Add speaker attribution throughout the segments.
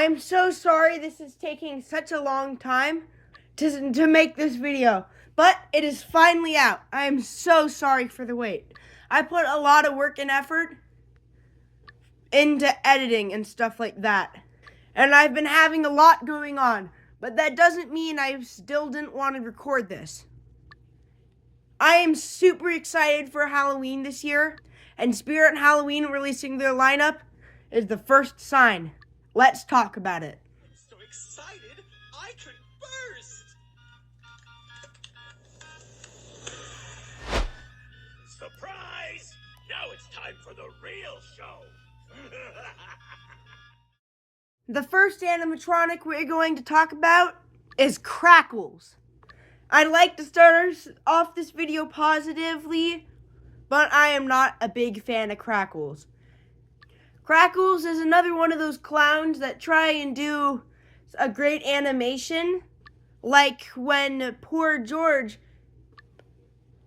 Speaker 1: I'm so sorry this is taking such a long time to make this video, but it is finally out. I am so sorry for the wait. I put a lot of work and effort into editing and stuff like that. And I've been having a lot going on, but that doesn't mean I still didn't want to record this. I am super excited for Halloween this year, and Spirit Halloween releasing their lineup is the first sign. Let's talk about it.
Speaker 2: I'm so excited, I could burst! Surprise! Now it's time for the real show!
Speaker 1: The first animatronic we're going to talk about is Crackles. I'd like to start off this video positively, but I am not a big fan of Crackles. Crackles is another one of those clowns that try and do a great animation, like when Poor George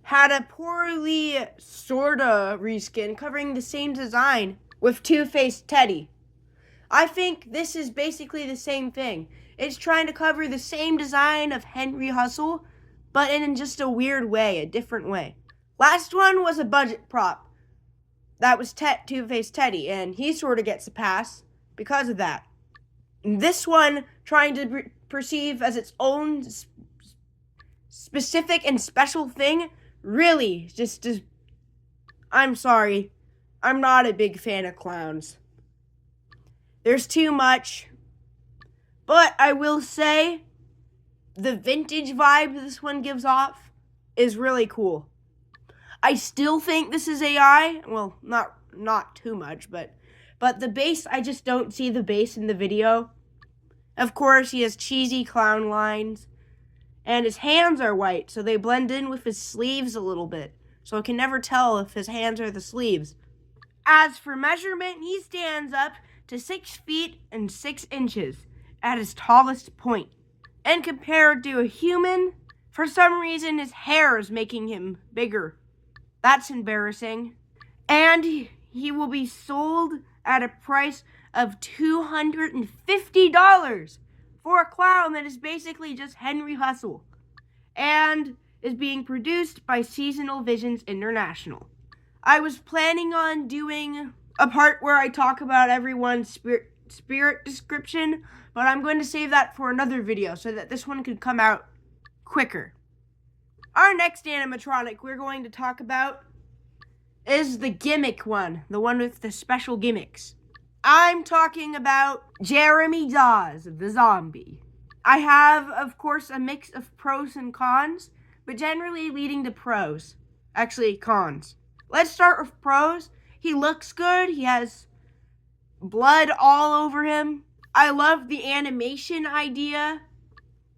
Speaker 1: had a poorly sorta reskin covering the same design with Two-Faced Teddy. I think this is basically the same thing. It's trying to cover the same design of Henry Hustle, but in just a weird way, a different way. Last one was a budget prop. That was Two-Faced Teddy, and he sort of gets a pass because of that. This one, trying to perceive as its own specific and special thing, really just I'm sorry. I'm not a big fan of clowns. There's too much. But I will say, the vintage vibe this one gives off is really cool. I still think this is AI. Well, not too much, but the bass, I just don't see the bass in the video. Of course, he has cheesy clown lines, and his hands are white, so they blend in with his sleeves a little bit, so I can never tell if his hands are the sleeves. As for measurement, he stands up to 6 feet and 6 inches at his tallest point. And compared to a human, for some reason his hair is making him bigger. That's embarrassing. And he will be sold at a price of $250 for a clown that is basically just Henry Hustle, and is being produced by Seasonal Visions International. I was planning on doing a part where I talk about everyone's spirit description, but I'm going to save that for another video so that this one could come out quicker. Our next animatronic we're going to talk about is the gimmick one, the one with the special gimmicks. I'm talking about Jeremy Dawes, the zombie. I have, of course, a mix of pros and cons, but generally leading to pros. Actually, cons. Let's start with pros. He looks good. He has blood all over him. I love the animation idea.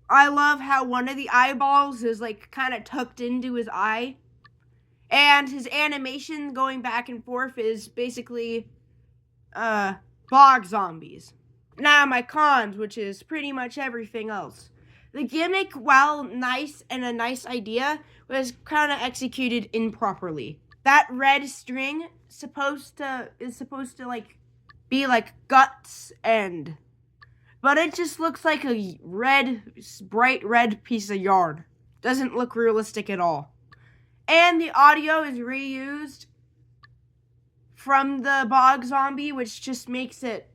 Speaker 1: I love how one of the eyeballs is like kind of tucked into his eye. And his animation going back and forth is basically bog zombies. Now my cons, which is pretty much everything else. The gimmick, while nice and a nice idea, was kind of executed improperly. That red string is supposed to like be like guts but it just looks like a bright red piece of yarn. Doesn't look realistic at all. And the audio is reused from the bog zombie, which just makes it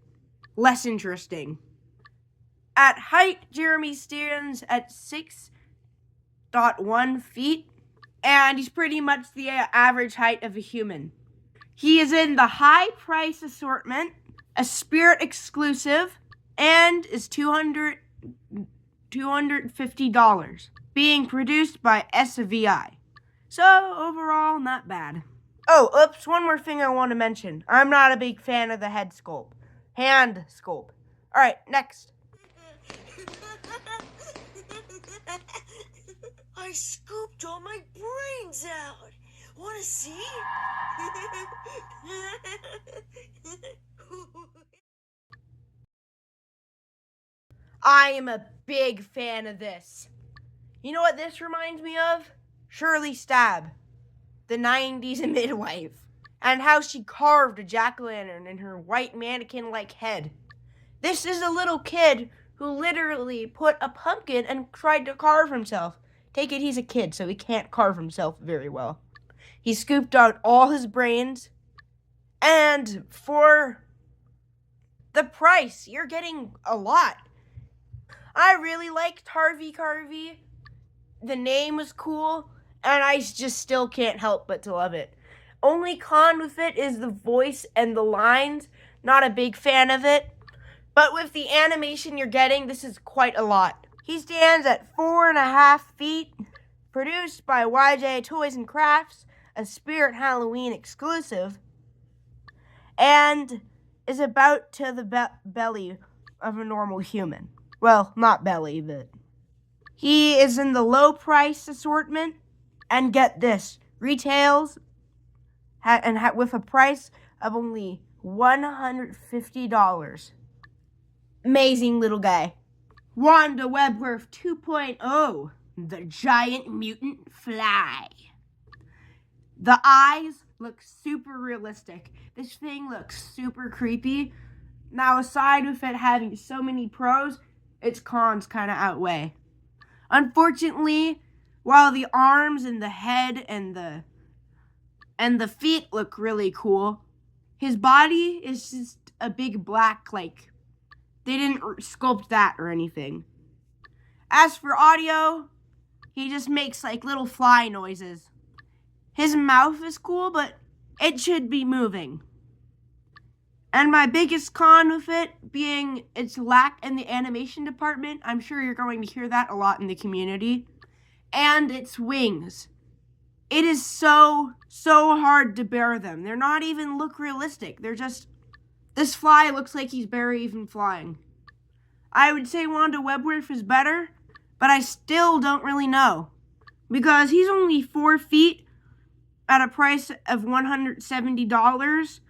Speaker 1: less interesting. At height, Jeremy stands at 6.1 feet, and he's pretty much the average height of a human. He is in the high price assortment, a Spirit exclusive, and is $250, being produced by SVI. So, overall, not bad. Oh, oops, one more thing I want to mention. I'm not a big fan of the hand sculpt. Alright, next.
Speaker 3: I scooped all my brains out. Wanna see?
Speaker 1: I am a big fan of this. You know what this reminds me of? Shirley Stab, the 90s midwife, and how she carved a jack-o'-lantern in her white mannequin-like head. This is a little kid who literally put a pumpkin and tried to carve himself. Take it, he's a kid, so he can't carve himself very well. He scooped out all his brains, and for the price, you're getting a lot. I really liked Harvey Carvey. The name was cool, and I just still can't help but to love it. Only con with it is the voice and the lines. Not a big fan of it. But with the animation you're getting, this is quite a lot. He stands at 4.5 feet, produced by YJ Toys and Crafts, a Spirit Halloween exclusive, and is about to the belly of a normal human. Well, not belly, but he is in the low price assortment, and get this, retails with a price of only $150. Amazing little guy. Wanda Webworth 2.0, the giant mutant fly. The eyes look super realistic. This thing looks super creepy. Now, aside with it having so many pros, its cons kind of outweigh. Unfortunately, while the arms and the head and the feet look really cool, his body is just a big black, they didn't sculpt that or anything. As for audio, he just makes little fly noises. His mouth is cool, but it should be moving. And my biggest con with it being its lack in the animation department, I'm sure you're going to hear that a lot in the community, and its wings. It is so hard to bear them. They're not even look realistic. They're just, this fly looks like he's barely even flying. I would say Wanda Webworth is better, but I still don't really know. Because he's only 4 feet at a price of $170,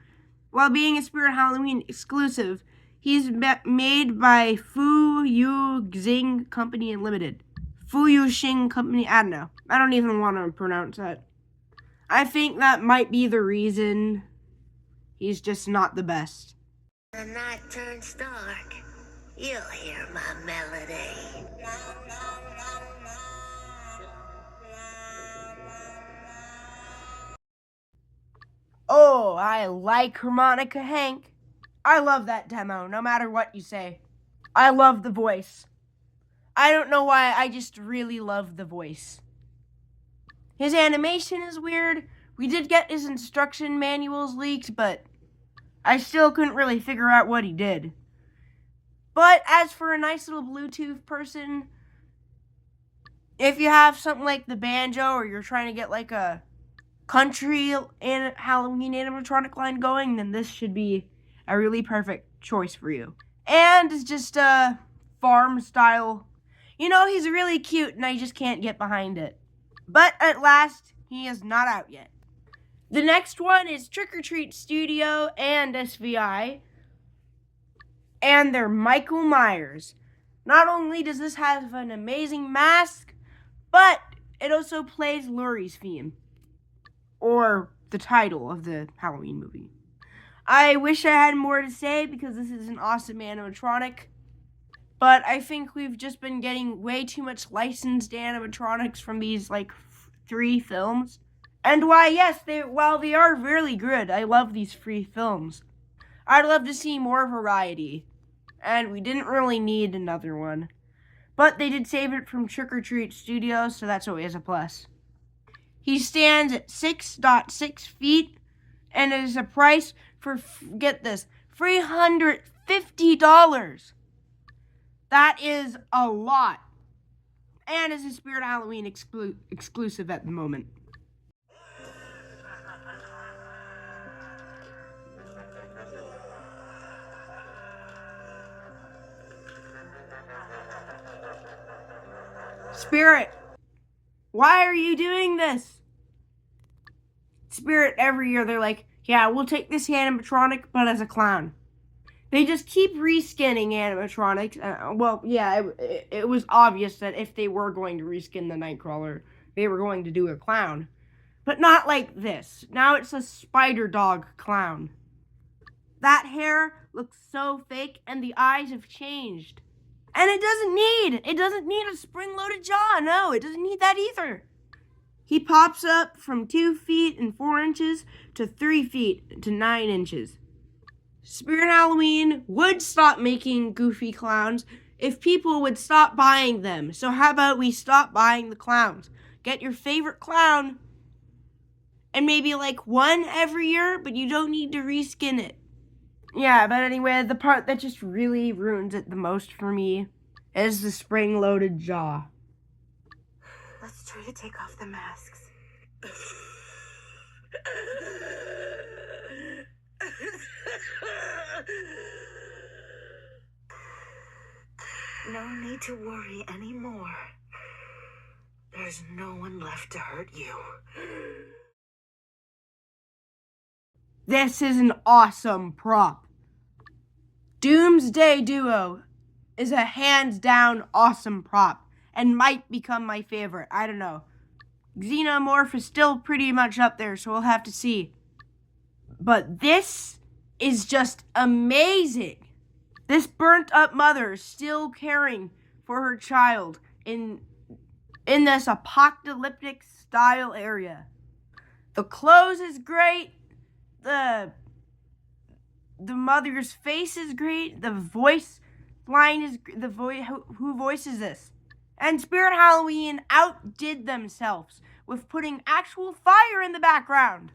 Speaker 1: while being a Spirit Halloween exclusive. He's made by Fu Yu Xing Company Limited. Fu Yu Xing Company, I don't know. I don't even want to pronounce that. I think that might be the reason he's just not the best.
Speaker 3: The night turns dark. You'll hear my melody.
Speaker 1: Oh, I like Harmonica Hank. I love that demo, no matter what you say. I love the voice. I don't know why, I just really love the voice. His animation is weird. We did get his instruction manuals leaked, but I still couldn't really figure out what he did. But as for a nice little Bluetooth person, if you have something like the banjo, or you're trying to get a country and Halloween animatronic line going, then this should be a really perfect choice for you. And it's just a farm style. He's really cute, and I just can't get behind it. But at last, he is not out yet. The next one is Trick or Treat Studio and SVI, and they're Michael Myers. Not only does this have an amazing mask, but it also plays Laurie's theme, or the title of the Halloween movie. I wish I had more to say because this is an awesome animatronic, but I think we've just been getting way too much licensed animatronics from these 3 films. And why, yes, while they are really good, I love these 3 films. I'd love to see more variety, and we didn't really need another one. But they did save it from Trick or Treat Studios, so that's always a plus. He stands at 6.6 feet, and it is a price for, get this, $350. That is a lot. And is a Spirit Halloween exclusive at the moment. Spirit, why are you doing this? Spirit, every year they're like, yeah, we'll take this animatronic, but as a clown. They just keep reskinning animatronics. It was obvious that if they were going to reskin the Nightcrawler, they were going to do a clown. But not like this. Now it's a spider dog clown. That hair looks so fake and the eyes have changed. And it doesn't need a spring-loaded jaw. No, it doesn't need that either. He pops up from 2 feet and 4 inches to 3 feet to 9 inches. Spirit Halloween would stop making goofy clowns if people would stop buying them. So how about we stop buying the clowns? Get your favorite clown and maybe like one every year, but you don't need to reskin it. Yeah, but anyway, the part that just really ruins it the most for me is the spring-loaded jaw.
Speaker 3: Let's try to take off the masks. No need to worry anymore. There's no one left to hurt you.
Speaker 1: This is an awesome prop. Doomsday Duo is a hands-down awesome prop and might become my favorite. I don't know. Xenomorph is still pretty much up there, so we'll have to see. But this is just amazing. This burnt-up mother is still caring for her child in this apocalyptic style area. The clothes is great. The mother's face is great. The voice line is the voice. Who voices this? And Spirit Halloween outdid themselves with putting actual fire in the background.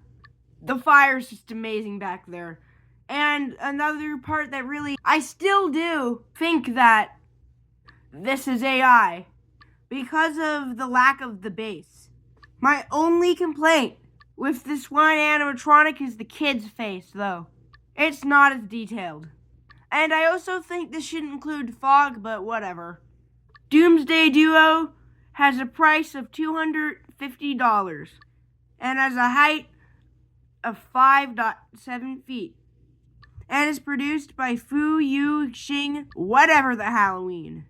Speaker 1: The fire is just amazing back there. And another part that really, I still do think that this is AI because of the lack of the bass. My only complaint with this one animatronic is the kid's face, though. It's not as detailed. And I also think this should include fog, but whatever. Doomsday Duo has a price of $250 and has a height of 5.7 feet and is produced by Fu Yu Xing, whatever the Halloween.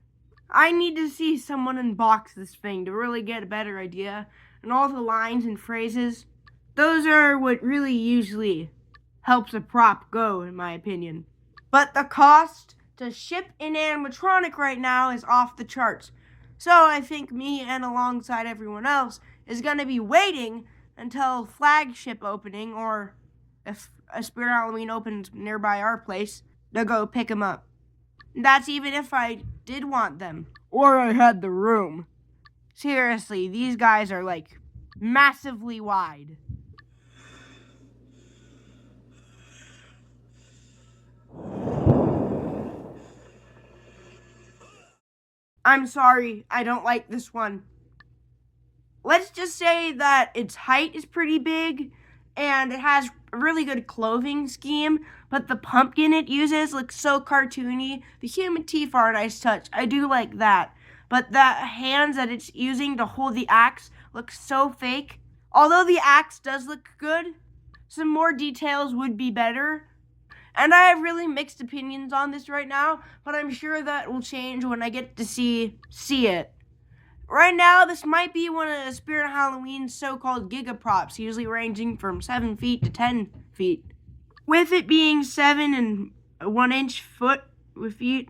Speaker 1: I need to see someone unbox this thing to really get a better idea, and all the lines and phrases, those are what really usually helps a prop go, in my opinion. But the cost to ship an animatronic right now is off the charts. So I think me and alongside everyone else is going to be waiting until flagship opening, or if a Spirit Halloween opens nearby our place, to go pick them up. That's even if I did want them, or I had the room. Seriously, these guys are like massively wide. I'm sorry, I don't like this one. Let's just say that its height is pretty big and it has a really good clothing scheme, but the pumpkin it uses looks so cartoony. The human teeth are a nice touch. I do like that. But the hands that it's using to hold the axe look so fake. Although the axe does look good, some more details would be better. And I have really mixed opinions on this right now, but I'm sure that will change when I get to see it. Right now, this might be one of the Spirit Halloween's so-called gigaprops, usually ranging from 7 feet to 10 feet. With it being 7 and 1 inch feet,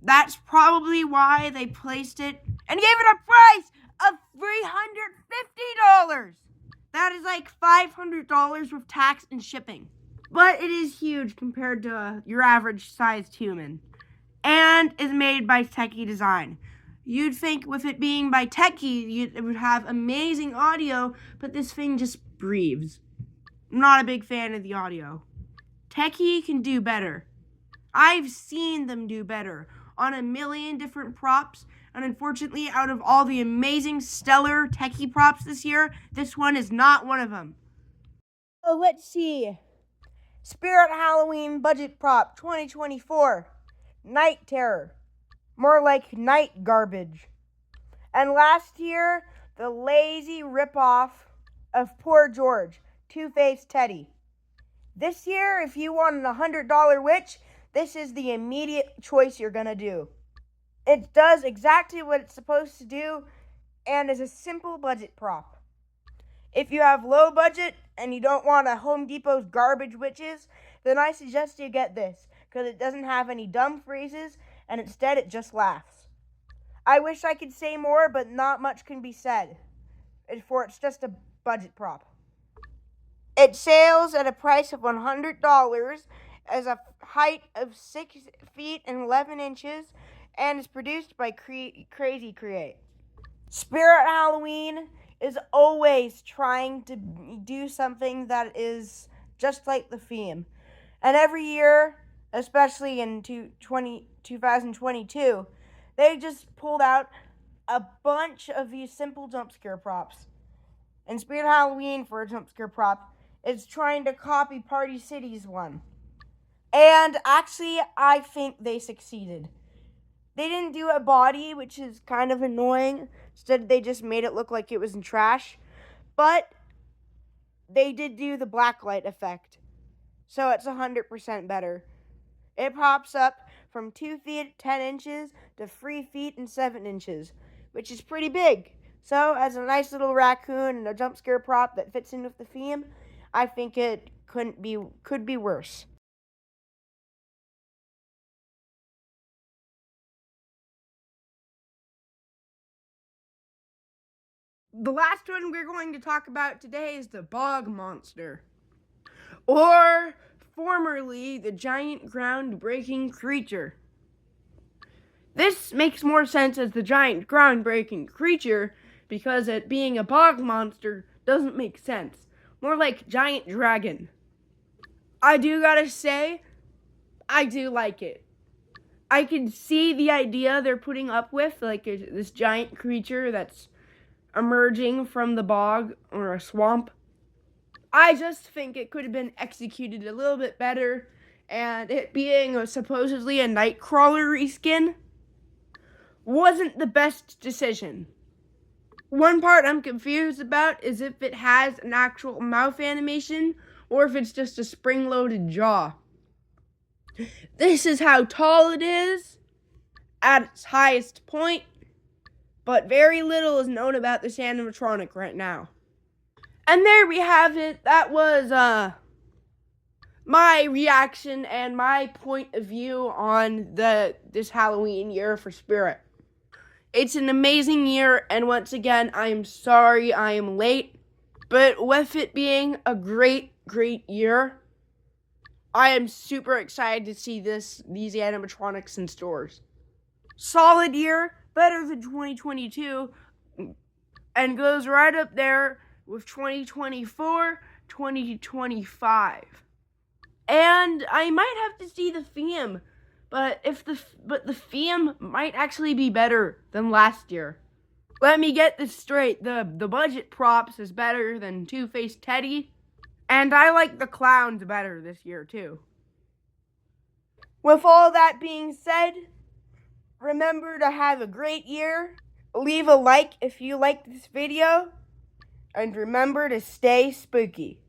Speaker 1: that's probably why they placed it and gave it a price of $350. That is like $500 with tax and shipping. But it is huge compared to your average sized human, and is made by Techie Design. You'd think with it being by Techie, it would have amazing audio, but this thing just breathes. I'm not a big fan of the audio. Techie can do better. I've seen them do better on a million different props, and unfortunately, out of all the amazing stellar Techie props this year, this one is not one of them. So let's see. Spirit Halloween Budget Prop 2024. Night Terror. More like night garbage. And last year, the lazy ripoff of Poor George, Two-Faced Teddy. This year, if you want a $100 witch, this is the immediate choice you're gonna do. It does exactly what it's supposed to do and is a simple budget prop. If you have low budget and you don't want a Home Depot's garbage witches, then I suggest you get this, because it doesn't have any dumb phrases, and instead it just laughs. I wish I could say more, but not much can be said, for it's just a budget prop. It sales at a price of $100, as a height of 6 feet and 11 inches, and is produced by Crazy Create. Spirit Halloween is always trying to do something that is just like the theme. And every year, especially in 2022, they just pulled out a bunch of these simple jump scare props. And Spirit Halloween, for a jump scare prop, is trying to copy Party City's one. And actually, I think they succeeded. They didn't do a body, which is kind of annoying. Instead, they just made it look like it was in trash. But they did do the blacklight effect. So it's 100% better. It pops up from 2 feet 10 inches to 3 feet and 7 inches, which is pretty big. So as a nice little raccoon and a jump scare prop that fits in with the theme, I think it could be worse. The last one we're going to talk about today is the bog monster, or formerly the giant ground-breaking creature. This makes more sense as the giant ground-breaking creature because it being a bog monster doesn't make sense. More like giant dragon. I do gotta say, I do like it. I can see the idea they're putting up with, like this giant creature that's emerging from the bog or a swamp. I just think it could have been executed a little bit better, and it being supposedly a Nightcrawler reskin wasn't the best decision. One part I'm confused about is if it has an actual mouth animation or if it's just a spring-loaded jaw. This is how tall it is at its highest point, but very little is known about this animatronic right now. And there we have it. That was my reaction and my point of view on this Halloween year for Spirit. It's an amazing year, and once again, I am sorry I am late, but with it being a great year, I am super excited to see these animatronics in stores. Solid year, better than 2022, and goes right up there with 2024, 2025. And I might have to see the theme, but the theme might actually be better than last year. Let me get this straight. The budget props is better than Two-Faced Teddy, and I like the clowns better this year too. With all that being said, remember to have a great year. Leave a like if you liked this video. And remember to stay spooky.